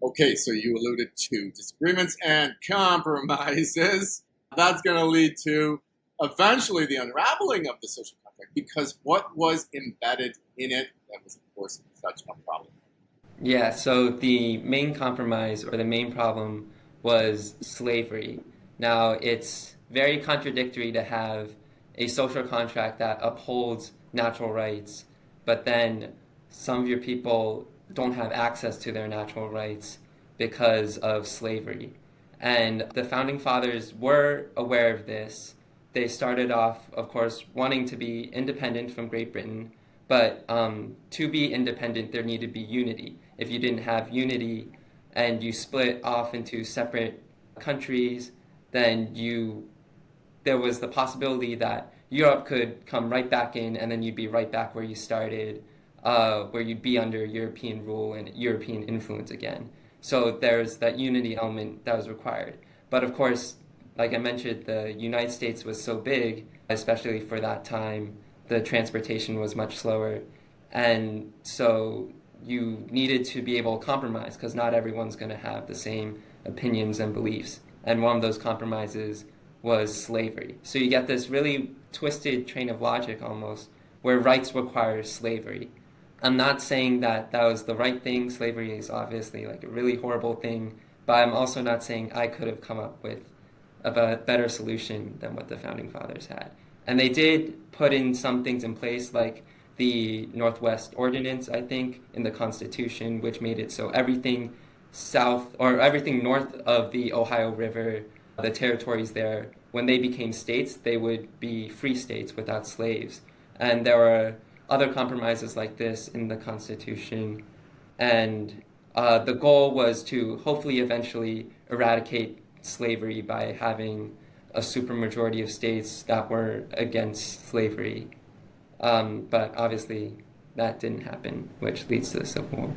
Okay, so you alluded to disagreements and compromises. That's going to lead to eventually the unraveling of the social contract because what was embedded in it that was, of course, such a problem. Yeah, so the main compromise or the main problem was slavery. Now, it's very contradictory to have a social contract that upholds natural rights, but then some of your people don't have access to their natural rights because of slavery. And the founding fathers were aware of this. They started off, of course, wanting to be independent from Great Britain, but to be independent, there needed to be unity. If you didn't have unity and you split off into separate countries, then there was the possibility that Europe could come right back in, and then you'd be right back where you started, where you'd be under European rule and European influence again. So there's that unity element that was required. But of course, like I mentioned, the United States was so big, especially for that time, the transportation was much slower. And so you needed to be able to compromise because not everyone's going to have the same opinions and beliefs. And one of those compromises was slavery. So you get this really twisted train of logic almost where rights require slavery. I'm not saying that that was the right thing. Slavery is obviously like a really horrible thing, but I'm also not saying I could have come up with a better solution than what the founding fathers had. And they did put in some things in place, like the Northwest Ordinance, I think, in the Constitution, which made it so everything south or everything north of the Ohio River, the territories there, when they became states, they would be free states without slaves. And there were other compromises like this in the Constitution. And the goal was to hopefully eventually eradicate slavery by having a supermajority of states that were against slavery. But obviously that didn't happen, which leads to the Civil War.